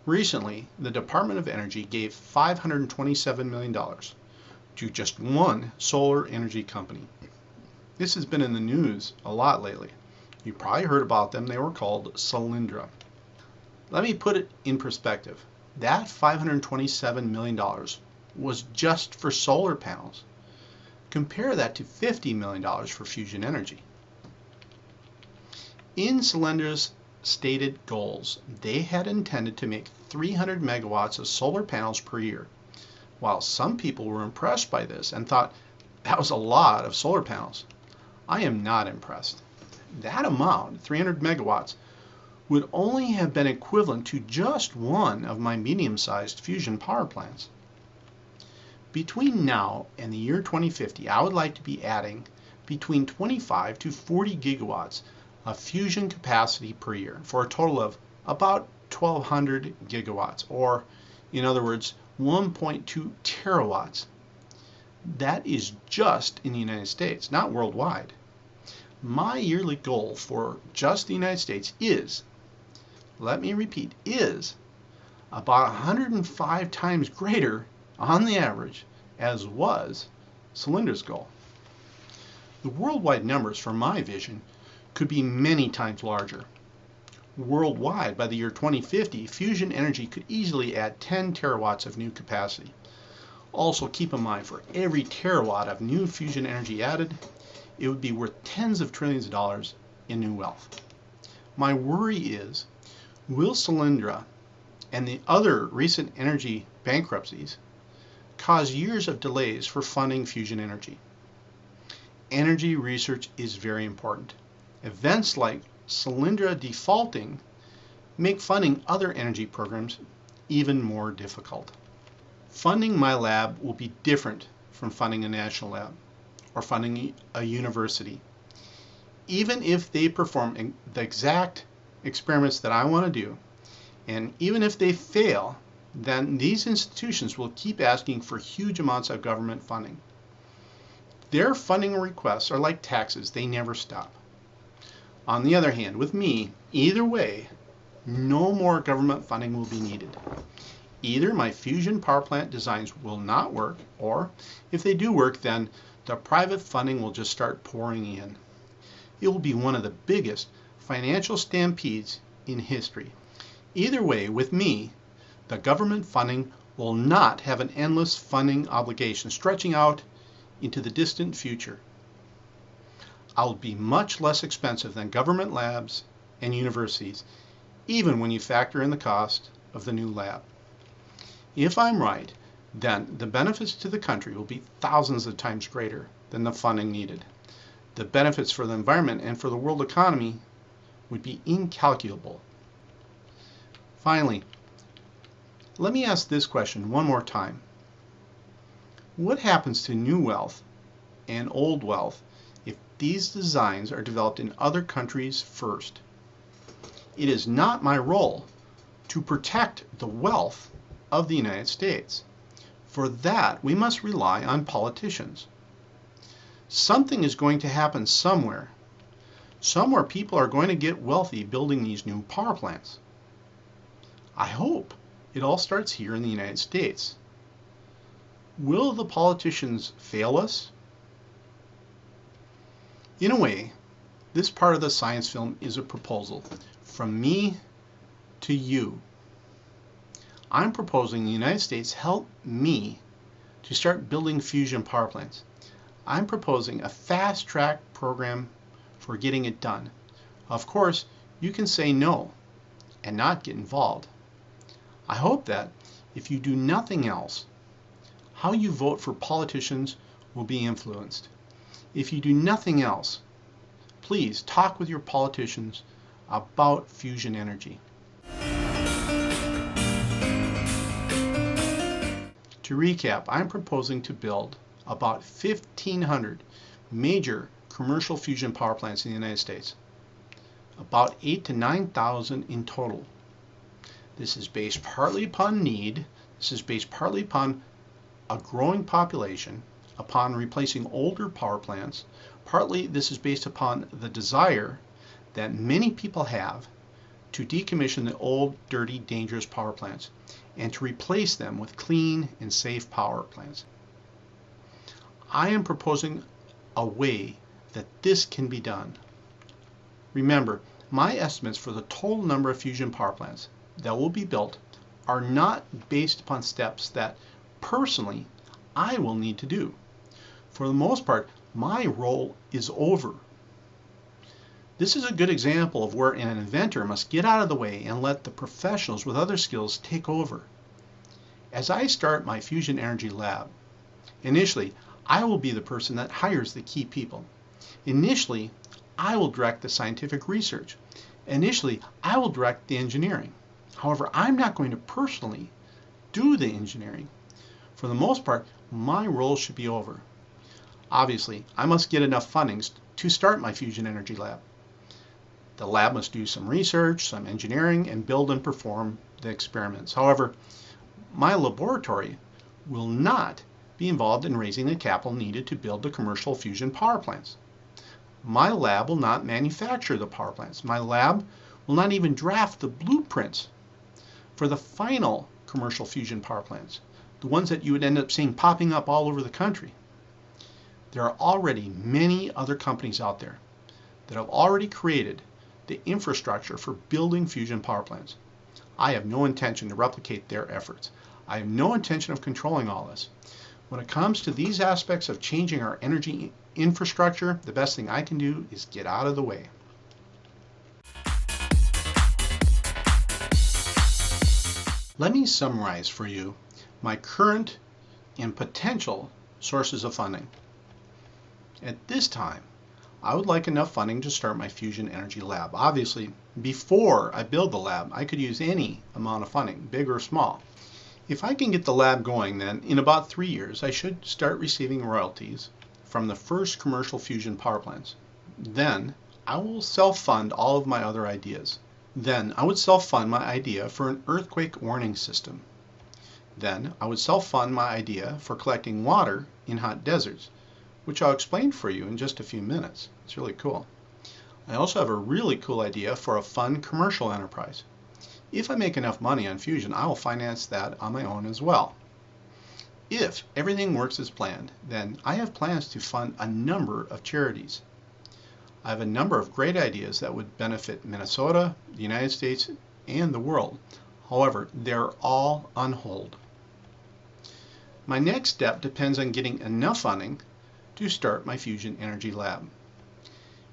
Recently, the Department of Energy gave $527 million to just one solar energy company. This has been in the news a lot lately. You probably heard about them. They were called Solyndra. Let me put it in perspective. That $527 million was just for solar panels. Compare that to $50 million for fusion energy. In Solyndra's stated goals, they had intended to make 300 megawatts of solar panels per year. While some people were impressed by this and thought that was a lot of solar panels, I am not impressed. That amount, 300 megawatts, would only have been equivalent to just one of my medium-sized fusion power plants. Between now and the year 2050, I would like to be adding between 25 to 40 gigawatts of fusion capacity per year for a total of about 1,200 gigawatts, or in other words, 1.2 terawatts. That is just in the United States, not worldwide. My yearly goal for just the United States is, let me repeat, is about 105 times greater on the average as was Solyndra's goal. The worldwide numbers for my vision could be many times larger. Worldwide, by the year 2050, fusion energy could easily add 10 terawatts of new capacity. Also, keep in mind, for every terawatt of new fusion energy added, it would be worth tens of trillions of dollars in new wealth. My worry is, will Solyndra and the other recent energy bankruptcies cause years of delays for funding fusion energy? Energy research is very important. Events like Solyndra defaulting make funding other energy programs even more difficult. Funding my lab will be different from funding a national lab or funding a university. Even if they perform the exact experiments that I want to do, and even if they fail, then these institutions will keep asking for huge amounts of government funding. Their funding requests are like taxes, they never stop. On the other hand, with me, either way, no more government funding will be needed. Either my fusion power plant designs will not work, or if they do work, then the private funding will just start pouring in. It will be one of the biggest financial stampedes in history. Either way, with me, the government funding will not have an endless funding obligation stretching out into the distant future. I'll be much less expensive than government labs and universities, even when you factor in the cost of the new lab. If I'm right, then the benefits to the country will be thousands of times greater than the funding needed. The benefits for the environment and for the world economy would be incalculable. Finally, let me ask this question one more time. What happens to new wealth and old wealth if these designs are developed in other countries first? It is not my role to protect the wealth of the United States. For that, we must rely on politicians. Something is going to happen somewhere. Somewhere people are going to get wealthy building these new power plants. I hope it all starts here in the United States. Will the politicians fail us? In a way, this part of the science film is a proposal from me to you. I'm proposing the United States help me to start building fusion power plants. I'm proposing a fast-track program for getting it done. Of course, you can say no and not get involved. I hope that if you do nothing else, how you vote for politicians will be influenced. If you do nothing else, please talk with your politicians about fusion energy. To recap, I'm proposing to build about 1,500 major commercial fusion power plants in the United States, about 8,000 to 9,000 in total. This is based partly upon need, this is based partly upon a growing population, upon replacing older power plants. Partly this is based upon the desire that many people have to decommission the old, dirty, dangerous power plants and to replace them with clean and safe power plants. I am proposing a way that this can be done. Remember, my estimates for the total number of fusion power plants that will be built are not based upon steps that personally I will need to do. For the most part, my role is over. This is a good example of where an inventor must get out of the way and let the professionals with other skills take over. As I start my fusion energy lab, initially I will be the person that hires the key people. Initially, I will direct the scientific research. Initially, I will direct the engineering. However, I'm not going to personally do the engineering. For the most part, my role should be over. Obviously, I must get enough funding to start my fusion energy lab. The lab must do some research, some engineering, and build and perform the experiments. However, my laboratory will not be involved in raising the capital needed to build the commercial fusion power plants. My lab will not manufacture the power plants. My lab will not even draft the blueprints for the final commercial fusion power plants, the ones that you would end up seeing popping up all over the country. There are already many other companies out there that have already created the infrastructure for building fusion power plants. I have no intention to replicate their efforts. I have no intention of controlling all this. When it comes to these aspects of changing our energy infrastructure, the best thing I can do is get out of the way. Let me summarize for you my current and potential sources of funding. At this time, I would like enough funding to start my fusion energy lab. Obviously, before I build the lab, I could use any amount of funding, big or small. If I can get the lab going, then in about 3 years, I should start receiving royalties from the first commercial fusion power plants. Then I will self-fund all of my other ideas. Then I would self-fund my idea for an earthquake warning system. Then I would self-fund my idea for collecting water in hot deserts, which I'll explain for you in just a few minutes. It's really cool. I also have a really cool idea for a fun commercial enterprise. If I make enough money on fusion, I will finance that on my own as well. If everything works as planned, then I have plans to fund a number of charities. I have a number of great ideas that would benefit Minnesota, the United States, and the world. However, they're all on hold. My next step depends on getting enough funding to start my fusion energy lab.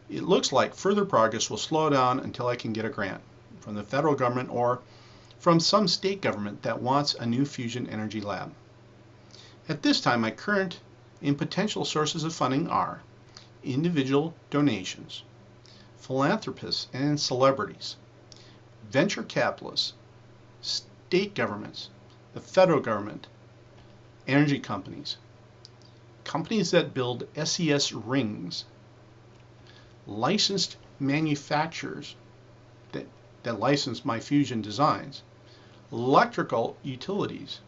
It looks like further progress will slow down until I can get a grant from the federal government or from some state government that wants a new fusion energy lab. At this time, my current and potential sources of funding are individual donations, philanthropists and celebrities, venture capitalists, state governments, the federal government, energy companies, companies that build SES rings, licensed manufacturers that license my fusion designs, electrical utilities,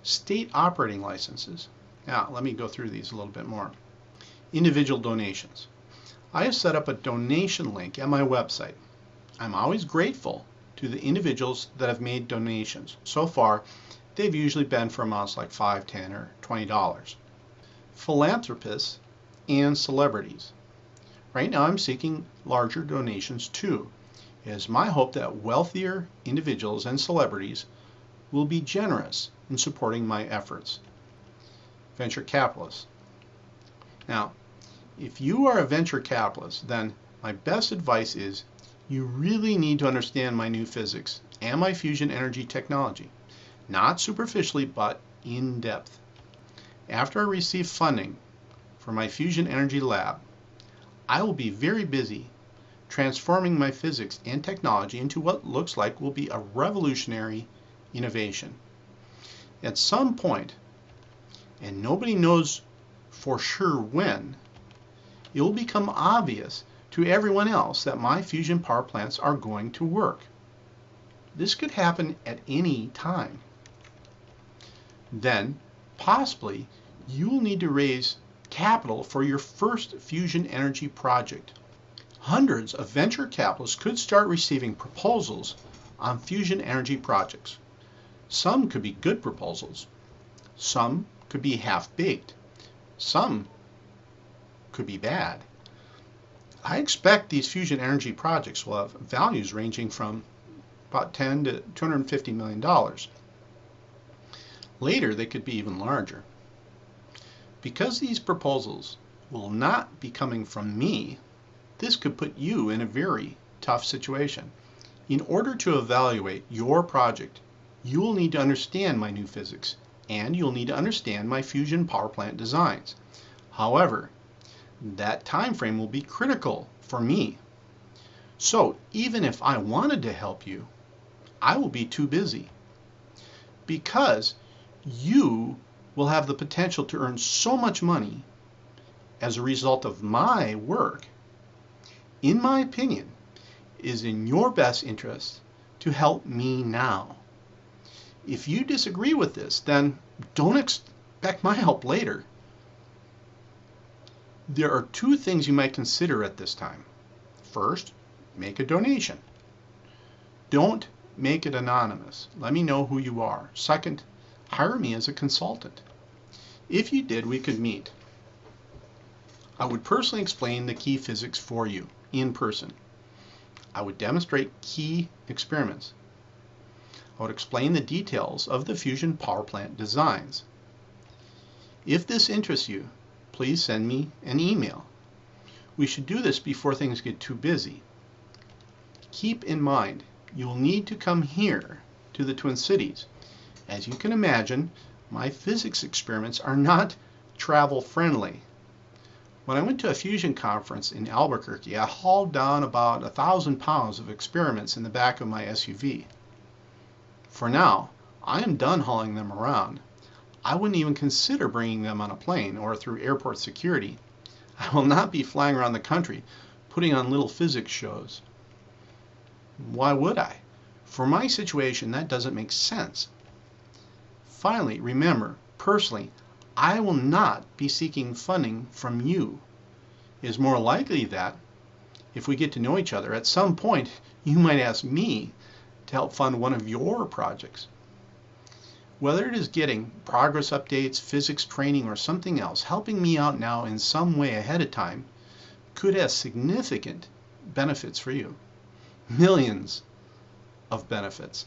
state operating licenses. Now, let me go through these a little bit more. Individual donations. I have set up a donation link at my website. I'm always grateful to the individuals that have made donations. So far, they've usually been for amounts like $5, $10, or $20. Philanthropists and celebrities. Right now, I'm seeking larger donations too. It is my hope that wealthier individuals and celebrities will be generous in supporting my efforts. Venture capitalists. Now, if you are a venture capitalist, then my best advice is you really need to understand my new physics and my fusion energy technology, not superficially, but in depth. After I receive funding for my fusion energy lab, I will be very busy transforming my physics and technology into what looks like will be a revolutionary innovation. At some point, and nobody knows for sure when, it will become obvious to everyone else that my fusion power plants are going to work. This could happen at any time. Then, possibly, you will need to raise capital for your first fusion energy project. Hundreds of venture capitalists could start receiving proposals on fusion energy projects. Some could be good proposals. Some could be half-baked. Some could be bad. I expect these fusion energy projects will have values ranging from about $10 to $250 million. Later, they could be even larger. Because these proposals will not be coming from me, this could put you in a very tough situation. In order to evaluate your project, you will need to understand my new physics, and you'll need to understand my fusion power plant designs. However, that time frame will be critical for me. So even if I wanted to help you, I will be too busy, because you will have the potential to earn so much money as a result of my work. In my opinion, it is in your best interest to help me now. If you disagree with this, then don't expect my help later. There are two things you might consider at this time. First, make a donation. Don't make it anonymous. Let me know who you are. Second, hire me as a consultant. If you did, we could meet. I would personally explain the key physics for you in person. I would demonstrate key experiments. I would explain the details of the fusion power plant designs. If this interests you, please send me an email. We should do this before things get too busy. Keep in mind, you will need to come here to the Twin Cities. As you can imagine, my physics experiments are not travel friendly. When I went to a fusion conference in Albuquerque, I hauled down about 1,000 pounds of experiments in the back of my SUV. For now, I am done hauling them around. I wouldn't even consider bringing them on a plane or through airport security. I will not be flying around the country putting on little physics shows. Why would I? For my situation, that doesn't make sense. Finally, remember, personally, I will not be seeking funding from you. It is more likely that, if we get to know each other, at some point you might ask me to help fund one of your projects. Whether it is getting progress updates, physics training, or something else, helping me out now in some way ahead of time could have significant benefits for you. Millions of benefits.